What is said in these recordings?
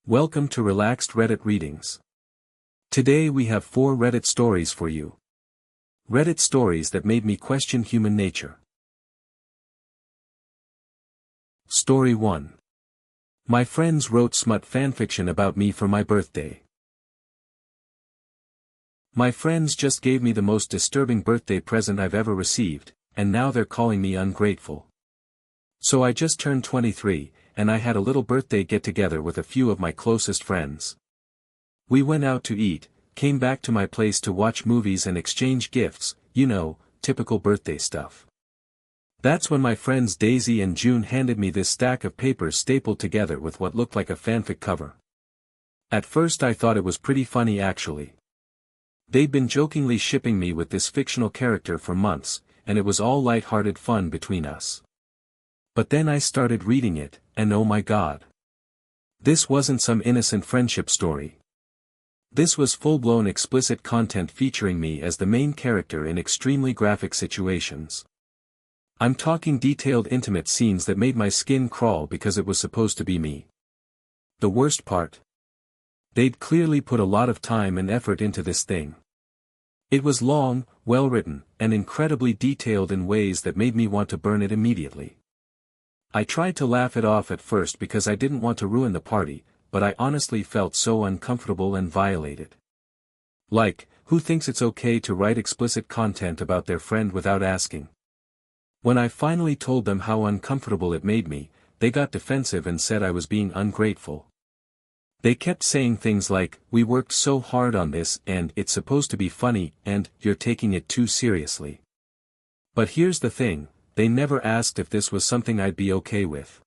Welcome to Relaxed Reddit Readings. Today we have 4 Reddit stories for you. Reddit stories that made me question human nature. Story 1. My friends wrote smut fanfiction about me for my birthday. My friends just gave me the most disturbing birthday present I've ever received, and now they're calling me ungrateful. So I just turned 23, and I had a little birthday get-together with a few of my closest friends. We went out to eat, came back to my place to watch movies and exchange gifts, typical birthday stuff. That's when my friends Daisy and June handed me this stack of papers stapled together with what looked like a fanfic cover. At first I thought it was pretty funny actually. They'd been jokingly shipping me with this fictional character for months, and it was all light-hearted fun between us. But then I started reading it, and oh my god. This wasn't some innocent friendship story. This was full-blown explicit content featuring me as the main character in extremely graphic situations. I'm talking detailed intimate scenes that made my skin crawl because it was supposed to be me. The worst part? They'd clearly put a lot of time and effort into this thing. It was long, well-written, and incredibly detailed in ways that made me want to burn it immediately. I tried to laugh it off at first because I didn't want to ruin the party, but I honestly felt so uncomfortable and violated. Like, who thinks it's okay to write explicit content about their friend without asking? When I finally told them how uncomfortable it made me, they got defensive and said I was being ungrateful. They kept saying things like, "We worked so hard on this," and "It's supposed to be funny," and "You're taking it too seriously." But here's the thing. They never asked if this was something I'd be okay with.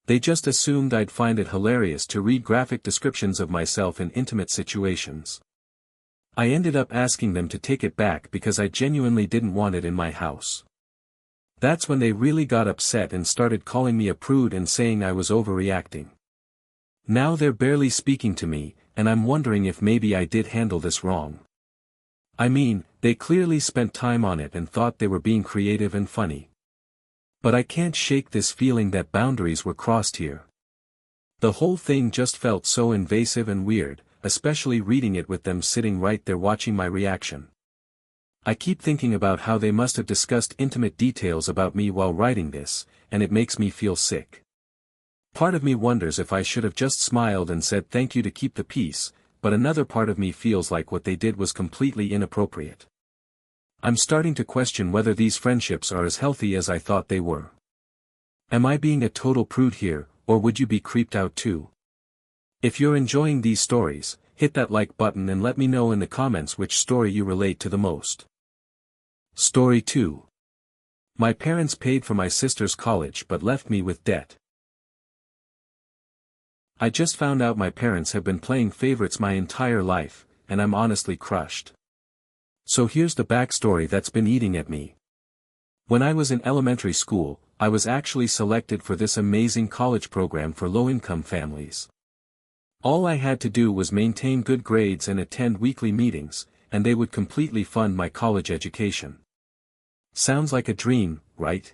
They just assumed I'd find it hilarious to read graphic descriptions of myself in intimate situations. I ended up asking them to take it back because I genuinely didn't want it in my house. That's when they really got upset and started calling me a prude and saying I was overreacting. Now they're barely speaking to me, and I'm wondering if maybe I did handle this wrong. I mean, they clearly spent time on it and thought they were being creative and funny. But I can't shake this feeling that boundaries were crossed here. The whole thing just felt so invasive and weird, especially reading it with them sitting right there watching my reaction. I keep thinking about how they must have discussed intimate details about me while writing this, and it makes me feel sick. Part of me wonders if I should have just smiled and said thank you to keep the peace, but another part of me feels like what they did was completely inappropriate. I'm starting to question whether these friendships are as healthy as I thought they were. Am I being a total prude here, or would you be creeped out too? If you're enjoying these stories, hit that like button and let me know in the comments which story you relate to the most. Story 2. My parents paid for my sister's college but left me with debt. I just found out my parents have been playing favorites my entire life, and I'm honestly crushed. So here's the backstory that's been eating at me. When I was in elementary school, I was actually selected for this amazing college program for low-income families. All I had to do was maintain good grades and attend weekly meetings, and they would completely fund my college education. Sounds like a dream, right?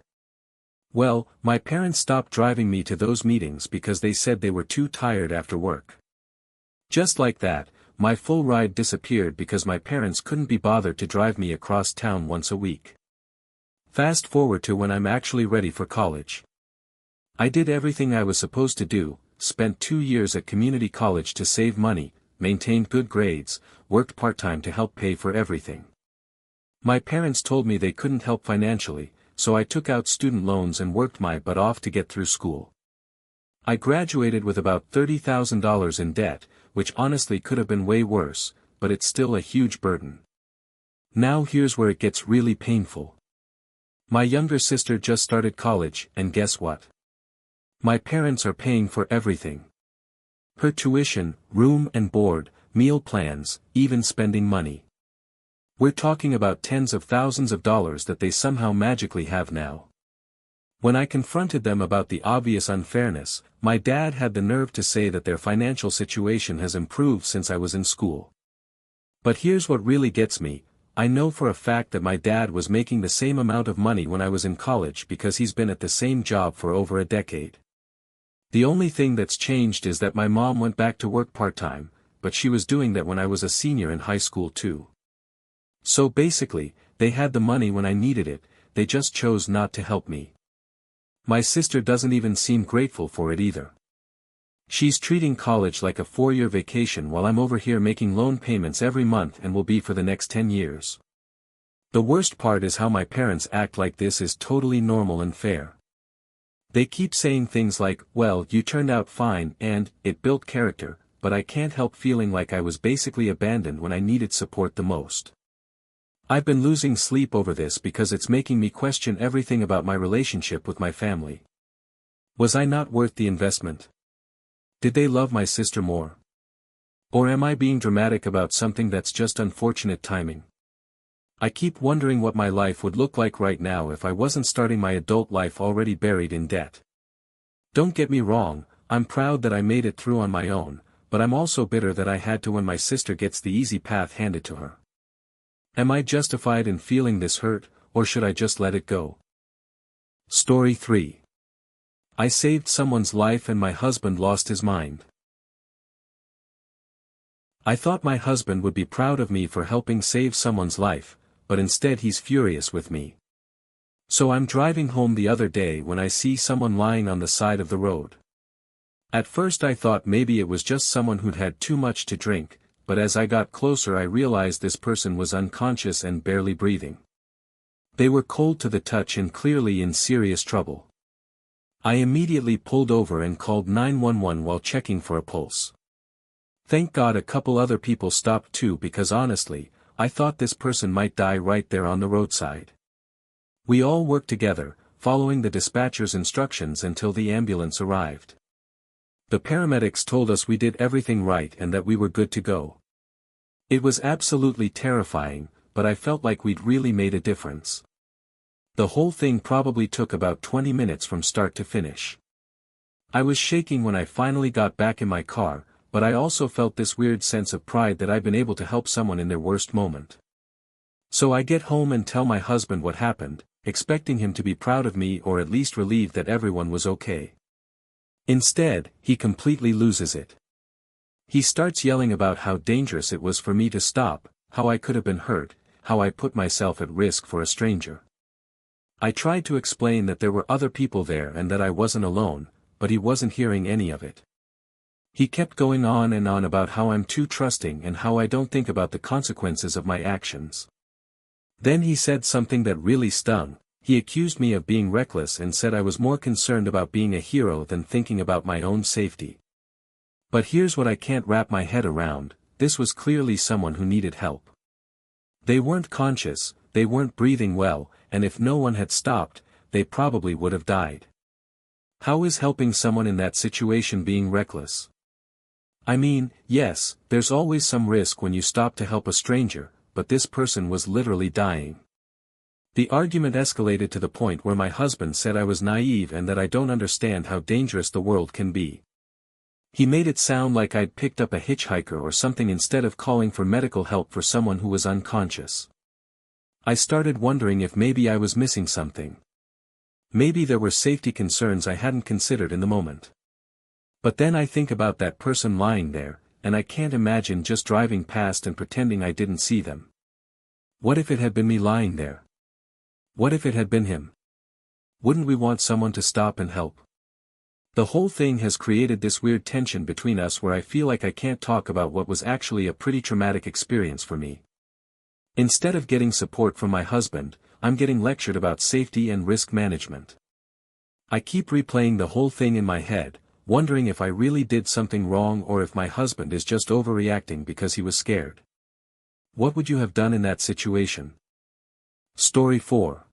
Well, my parents stopped driving me to those meetings because they said they were too tired after work. Just like that, my full ride disappeared because my parents couldn't be bothered to drive me across town once a week. Fast forward to when I'm actually ready for college. I did everything I was supposed to do, spent 2 years at community college to save money, maintained good grades, worked part-time to help pay for everything. My parents told me they couldn't help financially, so I took out student loans and worked my butt off to get through school. I graduated with about $30,000 in debt, which honestly could have been way worse, but it's still a huge burden. Now here's where it gets really painful. My younger sister just started college, and guess what? My parents are paying for everything. Her tuition, room and board, meal plans, even spending money. We're talking about tens of thousands of dollars that they somehow magically have now. When I confronted them about the obvious unfairness, my dad had the nerve to say that their financial situation has improved since I was in school. But here's what really gets me. I know for a fact that my dad was making the same amount of money when I was in college because he's been at the same job for over a decade. The only thing that's changed is that my mom went back to work part-time, but she was doing that when I was a senior in high school too. So basically, they had the money when I needed it, they just chose not to help me. My sister doesn't even seem grateful for it either. She's treating college like a 4-year vacation while I'm over here making loan payments every month and will be for the next 10 years. The worst part is how my parents act like this is totally normal and fair. They keep saying things like, well, you turned out fine and, it built character, but I can't help feeling like I was basically abandoned when I needed support the most. I've been losing sleep over this because it's making me question everything about my relationship with my family. Was I not worth the investment? Did they love my sister more? Or am I being dramatic about something that's just unfortunate timing? I keep wondering what my life would look like right now if I wasn't starting my adult life already buried in debt. Don't get me wrong, I'm proud that I made it through on my own, but I'm also bitter that I had to when my sister gets the easy path handed to her. Am I justified in feeling this hurt, or should I just let it go? Story 3. I saved someone's life and my husband lost his mind. I thought my husband would be proud of me for helping save someone's life, but instead he's furious with me. So I'm driving home the other day when I see someone lying on the side of the road. At first I thought maybe it was just someone who'd had too much to drink, but as I got closer I realized this person was unconscious and barely breathing. They were cold to the touch and clearly in serious trouble. I immediately pulled over and called 911 while checking for a pulse. Thank God a couple other people stopped too because honestly, I thought this person might die right there on the roadside. We all worked together, following the dispatcher's instructions until the ambulance arrived. The paramedics told us we did everything right and that we were good to go. It was absolutely terrifying, but I felt like we'd really made a difference. The whole thing probably took about 20 minutes from start to finish. I was shaking when I finally got back in my car, but I also felt this weird sense of pride that I'd been able to help someone in their worst moment. So I get home and tell my husband what happened, expecting him to be proud of me or at least relieved that everyone was okay. Instead, he completely loses it. He starts yelling about how dangerous it was for me to stop, how I could have been hurt, how I put myself at risk for a stranger. I tried to explain that there were other people there and that I wasn't alone, but he wasn't hearing any of it. He kept going on and on about how I'm too trusting and how I don't think about the consequences of my actions. Then he said something that really stung. He accused me of being reckless and said I was more concerned about being a hero than thinking about my own safety. But here's what I can't wrap my head around, this was clearly someone who needed help. They weren't conscious, they weren't breathing well, and if no one had stopped, they probably would have died. How is helping someone in that situation being reckless? I mean, yes, there's always some risk when you stop to help a stranger, but this person was literally dying. The argument escalated to the point where my husband said I was naive and that I don't understand how dangerous the world can be. He made it sound like I'd picked up a hitchhiker or something instead of calling for medical help for someone who was unconscious. I started wondering if maybe I was missing something. Maybe there were safety concerns I hadn't considered in the moment. But then I think about that person lying there, and I can't imagine just driving past and pretending I didn't see them. What if it had been me lying there? What if it had been him? Wouldn't we want someone to stop and help? The whole thing has created this weird tension between us where I feel like I can't talk about what was actually a pretty traumatic experience for me. Instead of getting support from my husband, I'm getting lectured about safety and risk management. I keep replaying the whole thing in my head, wondering if I really did something wrong or if my husband is just overreacting because he was scared. What would you have done in that situation? Story 4.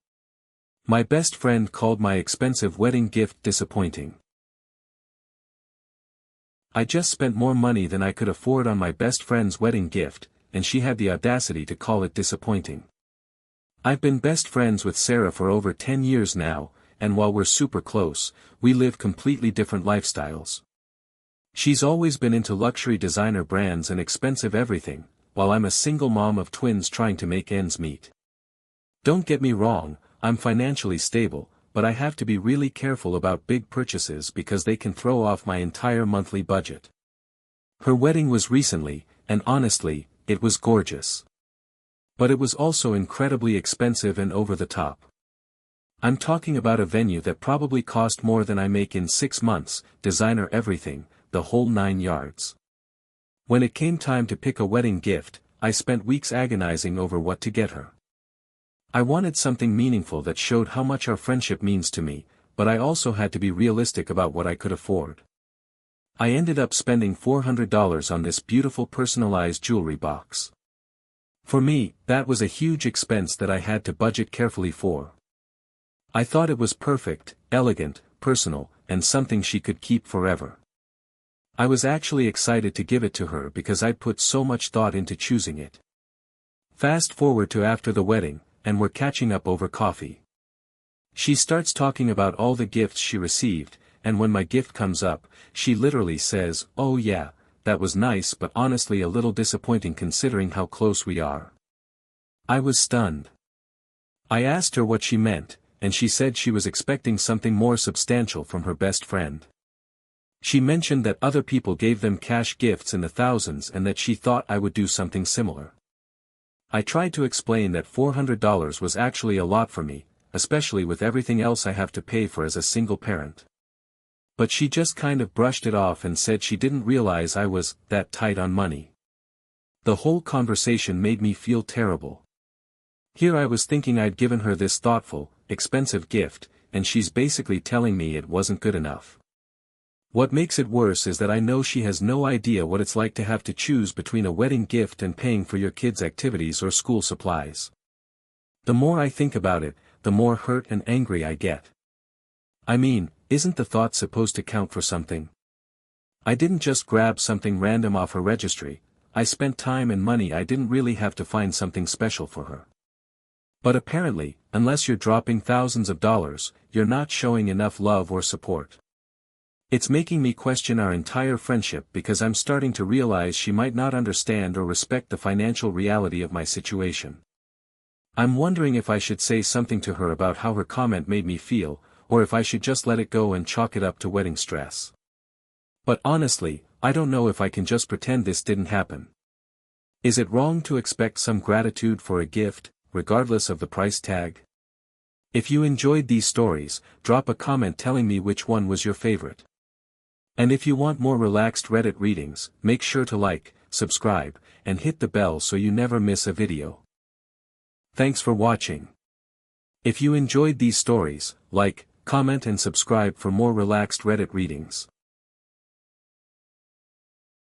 My best friend called my expensive wedding gift disappointing. I just spent more money than I could afford on my best friend's wedding gift, and she had the audacity to call it disappointing. I've been best friends with Sarah for over 10 years now, and while we're super close, we live completely different lifestyles. She's always been into luxury designer brands and expensive everything, while I'm a single mom of twins trying to make ends meet. Don't get me wrong, I'm financially stable, but I have to be really careful about big purchases because they can throw off my entire monthly budget. Her wedding was recently, and honestly, it was gorgeous. But it was also incredibly expensive and over the top. I'm talking about a venue that probably cost more than I make in 6 months, designer everything, the whole 9 yards. When it came time to pick a wedding gift, I spent weeks agonizing over what to get her. I wanted something meaningful that showed how much our friendship means to me, but I also had to be realistic about what I could afford. I ended up spending $400 on this beautiful personalized jewelry box. For me, that was a huge expense that I had to budget carefully for. I thought it was perfect, elegant, personal, and something she could keep forever. I was actually excited to give it to her because I put so much thought into choosing it. Fast forward to after the wedding, and we're catching up over coffee. She starts talking about all the gifts she received, and when my gift comes up, she literally says, "Oh yeah, that was nice but honestly a little disappointing considering how close we are." I was stunned. I asked her what she meant, and she said she was expecting something more substantial from her best friend. She mentioned that other people gave them cash gifts in the thousands and that she thought I would do something similar. I tried to explain that $400 was actually a lot for me, especially with everything else I have to pay for as a single parent. But she just kind of brushed it off and said she didn't realize I was that tight on money. The whole conversation made me feel terrible. Here I was thinking I'd given her this thoughtful, expensive gift, and she's basically telling me it wasn't good enough. What makes it worse is that I know she has no idea what it's like to have to choose between a wedding gift and paying for your kids' activities or school supplies. The more I think about it, the more hurt and angry I get. I mean, isn't the thought supposed to count for something? I didn't just grab something random off her registry, I spent time and money. I didn't really have to find something special for her. But apparently, unless you're dropping thousands of dollars, you're not showing enough love or support. It's making me question our entire friendship because I'm starting to realize she might not understand or respect the financial reality of my situation. I'm wondering if I should say something to her about how her comment made me feel, or if I should just let it go and chalk it up to wedding stress. But honestly, I don't know if I can just pretend this didn't happen. Is it wrong to expect some gratitude for a gift, regardless of the price tag? If you enjoyed these stories, drop a comment telling me which one was your favorite. And if you want more relaxed Reddit readings, make sure to like, subscribe, and hit the bell so you never miss a video. Thanks for watching. If you enjoyed these stories, like, comment and subscribe for more relaxed Reddit readings.